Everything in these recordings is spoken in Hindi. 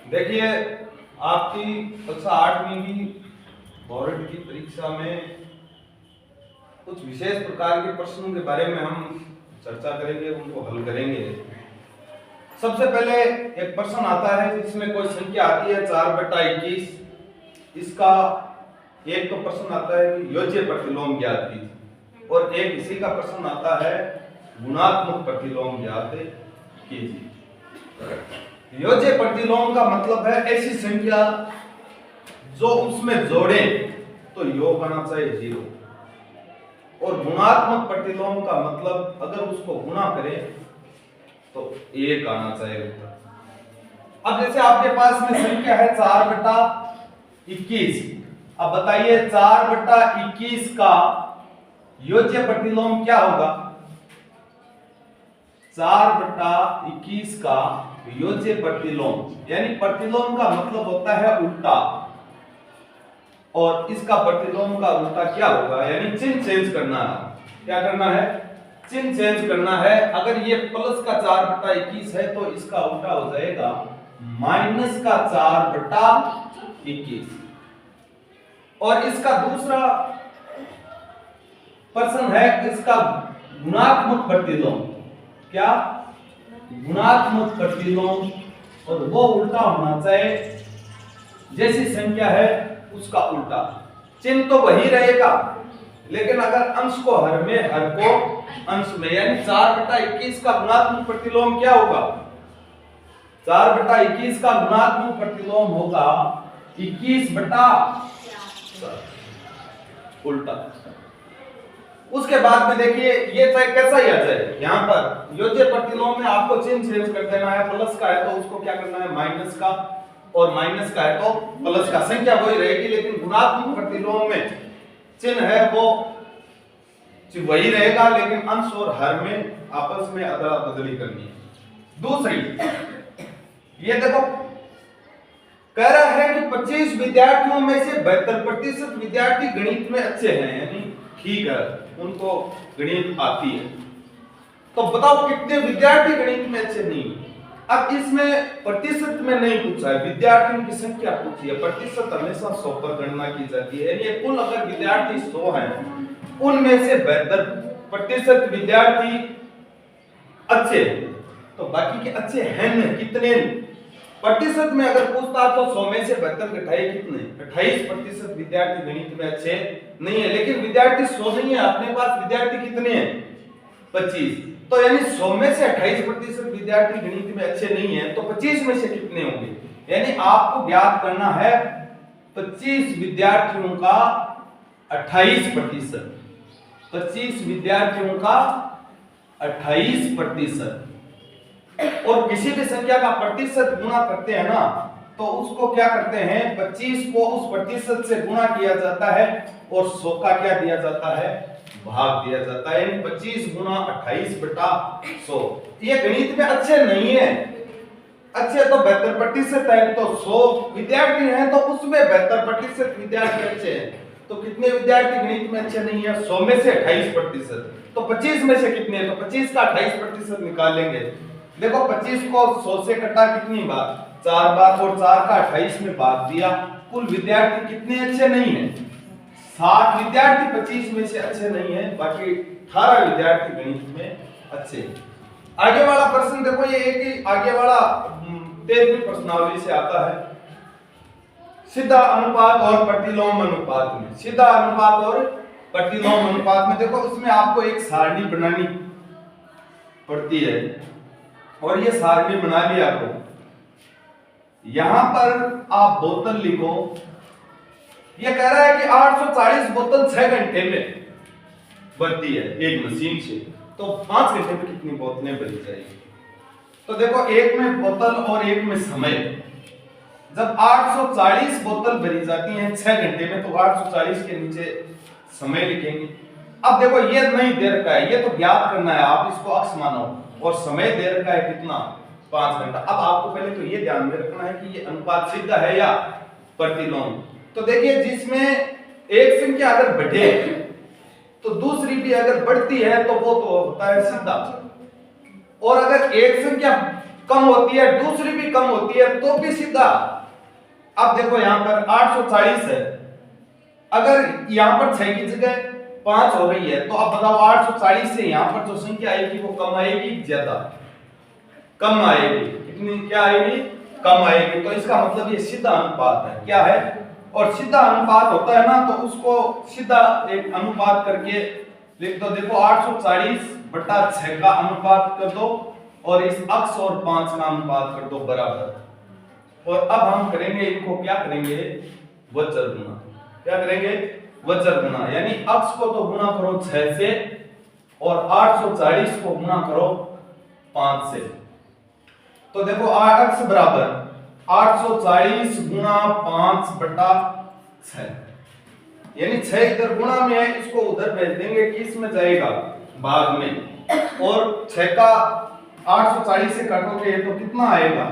देखिए, आपकी कक्षा 8वीं की बोर्ड की परीक्षा में कुछ विशेष प्रकार के प्रश्नों के बारे में हम चर्चा करेंगे, उनको हल करेंगे। सबसे पहले एक प्रश्न आता है जिसमें कोई संख्या आती है 4/21। इसका एक तो प्रश्न आता है कि योज्य प्रतिलोम ज्ञात कीजिए, और एक इसी का प्रश्न आता है गुणात्मक प्रतिलोम ज्ञात कीजिए। योज्य प्रतिलोम का मतलब है ऐसी संख्या जो उसमें जोड़े तो योग आना चाहिए 0, और गुणात्मक प्रतिलोम का मतलब अगर उसको गुणा करें तो 1 आना चाहिए उत्तर। अब जैसे आपके पास में संख्या है 4/21। अब बताइए 4/21 का योज्य प्रतिलोम क्या होगा? 4/21 का योज्य प्रतिलोम यानी प्रतिलोम का मतलब होता है उल्टा, और इसका प्रतिलोम का उल्टा क्या होगा? यानी चिन्ह चेंज करना है। क्या करना है? चिन्ह चेंज करना है। अगर ये प्लस का 4/21 है तो इसका उल्टा हो जाएगा माइनस का 4/21। और इसका दूसरा प्रश्न है इसका गुणात्मक प्रतिलोम। क्या? गुणात्मक प्रतिलोम, और वो उल्टा होना चाहिए जैसी संख्या है उसका उल्टा। चिन्ह तो वही रहेगा, लेकिन अगर अंश को हर में, हर को अंश में, यानी 4/21 का गुणात्मक प्रतिलोम क्या होगा? 4/21 का गुणात्मक प्रतिलोम होगा 21/7 उल्टा। उसके बाद में देखिए ये चाहे कैसा ही आ जाए, यहां पर योज्य प्रतिलोम में आपको चिन्ह चेंज कर देना है। प्लस का है तो उसको क्या करना है? माइनस का, और माइनस का है तो प्लस का। संख्या वही रहेगी, लेकिन गुणात्मक प्रतिलोम में चिन्ह है वो वही रहेगा, लेकिन अंश और हर में आपस में अदला बदली करनी है। दूसरी ये देखो, कह रहा है कि 25 विद्यार्थियों में से 72% विद्यार्थी गणित में अच्छे हैं, यानी ठीक है, उनको गणित आती है। तो बताओ कितने विद्यार्थी गणित में अच्छे नहीं? अब इसमें प्रतिशत में नहीं पूछा है, विद्यार्थियों की संख्या पूछी है। प्रतिशत हमेशा 100 पर गणना की जाती है, यानी कुल अगर विद्यार्थी 100 हैं, उनमें से 72% विद्यार्थी अच्छे, तो बाकी के अच्छे हैं न कितने? प्रतिशत में अगर पूछता तो 100 में से 72 घटाए कितने? 28% विद्यार्थी गणित में अच्छे नहीं है। लेकिन विद्यार्थी 100 नहीं है, अपने पास विद्यार्थी कितने हैं? 25। तो यानी 100 में से 28% विद्यार्थी गणित में अच्छे नहीं है, तो 25 में से कितने होंगे? यानी आपको ज्ञात करना है 25 विद्यार्थियों का 28%। 25 विद्यार्थियों का 28%। और किसी भी संख्या का प्रतिशत गुणा करते हैं ना, तो उसको क्या करते हैं? 25 को उस प्रतिशत से गुणा किया जाता है, और 100 का क्या दिया जाता है? भाग दिया जाता है। यानी 25 गुना 28/100। ये गणित में अच्छे नहीं है, अच्छे तो 72% है, तो 100 विद्यार्थी हैं तो उसमें 72% विद्यार्थी अच्छे हैं। तो कितने विद्यार्थी गणित में अच्छे नहीं है? 100 में से 28%। तो 25 में से कितने? तो 25 का 28% निकालेंगे। देखो 25 को 100 से कटा कितनी बार? 4 बार, और 4 का 28 में भाग दिया। कुल विद्यार्थी कितने अच्छे नहीं है? 60 विद्यार्थी 25 में से अच्छे नहीं है, बाकी 18 विद्यार्थी गणित में अच्छे। आगे वाला प्रश्न देखो, ये एक ही आगे वाला 13वीं प्रश्नावली से आता है। सीधा अनुपात और प्रतिलोम अनुपात में, सीधा अनुपात और प्रतिलोम अनुपात में देखो, उसमें आपको एक सारणी बनानी पड़ती है, और ये सारणी बना लिया आपको। यहां पर आप बोतल लिखो। ये कह रहा है कि 840 बोतल 6 घंटे में बनती है एक मशीन से, तो 5 घंटे में कितनी बोतलें बन जाएगी? तो देखो, एक में बोतल और एक में समय। जब 840 बोतल भरी जाती हैं 6 घंटे में, तो 840 के नीचे समय लिखेंगे। अब देखो, ये नहीं दे रखा है, ये तो ज्ञात करना है, आप इसको अक्ष मानो, और समय दे रखा है कितना? 5 घंटा। अब आपको पहले तो ये ध्यान में रखना है कि ये अनुपात सीधा है या प्रतिलोम। तो देखिए, जिसमें एक संख्या अगर बढ़े तो दूसरी भी अगर बढ़ती है तो वो तो होता है सीधा, और अगर एक संख्या कम होती है, दूसरी भी कम होती है, तो भी सीधा। अब देखो यहां पर 840 है, अगर यहां पर 6 की जगह 5 हो रही है, तो अब बताओ 840 से यहां पर जो संख्या आएगी वो कम आएगी ज्यादा? कम आएगी। कितनी क्या आएगी? कम आएगी। तो इसका मतलब ये सीधा अनुपात है। क्या है? और सीधा अनुपात होता है ना, तो उसको सीधा एक अनुपात करके लिख दो। देखो 840/6 का अनुपात कर दो और इस अक्ष और 5 का अनुपात कर दो बराबर। और अब हम करेंगे इनको, क्या करेंगे? वज्र गुना। क्या करेंगे? वज्र गुना। यानी अक्ष को तो गुना करो 6 से और 840 को गुना करो 5 से। तो देखो अक्ष बराबर 840 गुना 5/6, यानी 6 इधर गुणा में है, इसको उधर भेज देंगे, किस में जाएगा? भाग में। और 6 का 840 से काटोगे तो कितना आएगा?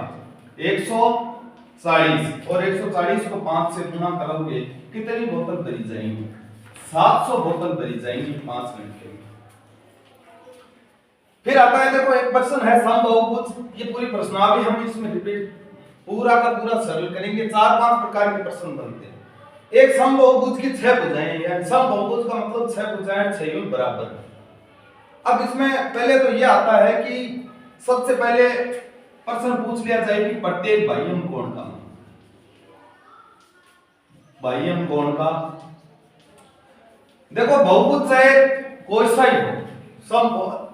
140। और 140 को 5 से गुणा करोगे, कितनी बोतल भरी जाएंगी? 700 बोतल भरी जाएंगी 5 मिनट के। फिर आता है, देखो एक प्रश्न है समबहुभुज। ये पूरी प्रश्नावली हम इसमें रिपीट पूरा का पूरा सरल करेंगे। 4-5 प्रकार के प्रश्न बनते हैं। एक समबहुभुज की 6 भुजाएं, यानी समबहुभुज का मतलब 6 भुजाएं 6 यूं बराबर। अब इसमें पहले तो ये आता है कि सबसे पहले प्रश्न पूछ लिया जाए कि प्रत्येक बाह्यम कोण का, बाह्यम कोण का। देखो बहुभुज चाहे कोई सा ही हो, सम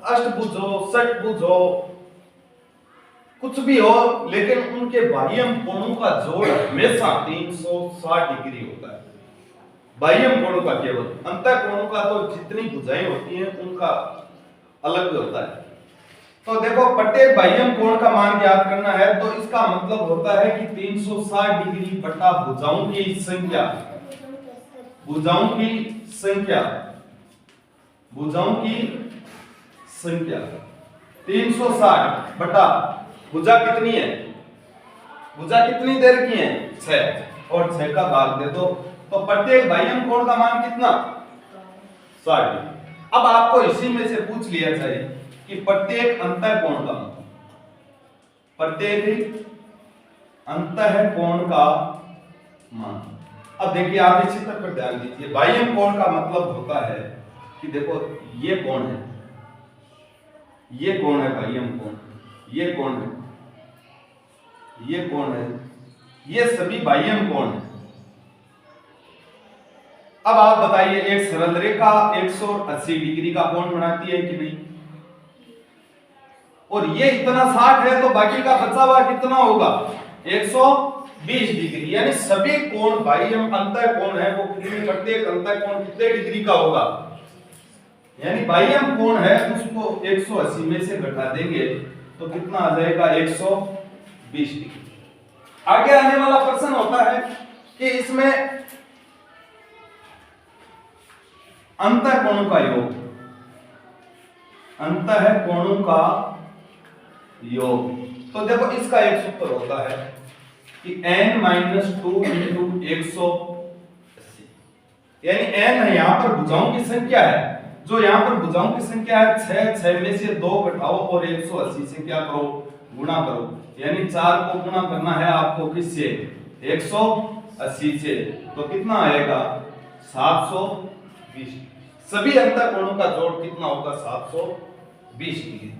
अष्टभुज हो, षटभुज हो, कुछ भी हो, लेकिन उनके बाह्यम कोणों का जोड़ हमेशा 360 डिग्री होता है। बाह्यम कोणों का केवल, अंतः कोणों का तो जितनी भुजाएं होती हैं उनका अलग होता है। तो देखो प्रत्येक बाह्यम कोण का मान ज्ञात करना है, तो इसका मतलब होता है कि 360 डिग्री बटा भुजाओं की संख्या, भुजाओं की संख्या, भुजाओं की संख्या 360 बटा भुजा कितनी है? भुजा कितनी दे रखी है? 6, और 6 का भाग दे दो, तो प्रत्येक बाह्यम कोण का मान कितना? 60। अब आपको इसी में से पूछ लिया जाए कि प्रत्येक अंतः कोण का, प्रत्येक अंतः कोण का मान। अब देखिए आप इस चित्र पर ध्यान दीजिए। बाह्यम कोण का मतलब होता है कि देखो ये कोण है, ये कोण है बाह्यम कोण, ये कोण है, ये कोण है, ये सभी बाह्यम कोण है। अब आप बताइए, एक सरल रेखा 180 डिग्री का कोण बनाती है कि नहीं? और ये इतना 60 है, तो बाकी का बचा हुआ कितना होगा? 120 डिग्री। यानी सभी कोण बाह्यम अंतः कोण है वो कितने, प्रत्येक अंतः कोण कितने डिग्री का होगा? यानी बाह्यम कोण है उसको 180 में से घटा देंगे तो कितना आ जाएगा? 120 डिग्री। आगे आने वाला प्रश्न होता है कि इसमें अंतः कोणों का योग, अंतः कोणों का योग। तो देखो इसका एक सूत्र होता है कि n-2 इंटू 180, यानी n है यहां पर भुजाओं की संख्या है, जो यहां पर भुजाओं की संख्या है 6, 6 में से 2 घटाओ और 180 से क्या करो? गुणा करो। यानी 4 को गुणा करना है आपको किससे? 180 से, तो कितना आएगा? 720। सभी अंतः कोणों का जोड़ कितना होगा? 720 डिग्री।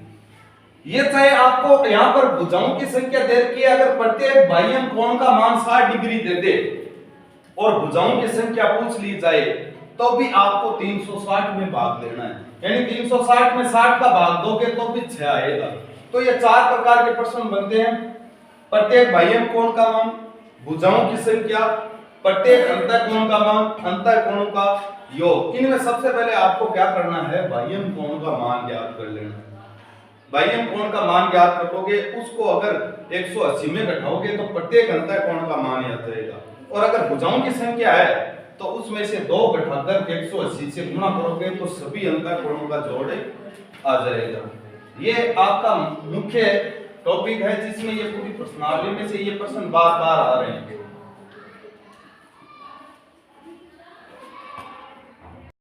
ये चाहे आपको यहां पर भुजाओं की संख्या दे रखी है, अगर प्रत्येक बाह्यम कोण का मान 60 डिग्री दे दे और भुजाओं की संख्या पूछ ली जाए, तो भी आपको 360 में भाग लेना है। यानी 360 में 60 का भाग दोगे तो भी 6 आएगा। तो ये 4 प्रकार के प्रश्न बनते हैं। प्रत्येक बाह्यम कोण का मान, भुजाओं की संख्या, प्रत्येक अंतः कोण का मान, अंतः कोणों का योग। इनमें सबसे पहले आपको क्या करना है? बाह्यम कोण का मान ज्ञात कर लेना है। बाह्यम कोण का मान ज्ञात कर लोगे, उसको अगर 180 में घटाओगे तो प्रत्येक अंतः कोण का मान आ जाएगा। और अगर भुजाओं की संख्या है तो उसमें से 2 घटाकर 180 से गुणा करोगे तो सभी अंतः कोणों का जोड़ आ जाएगा। ये आपका मुख्य टॉपिक है जिसमें ये पूरी प्रश्नावली में से ये प्रश्न बार बार आ रहे हैं।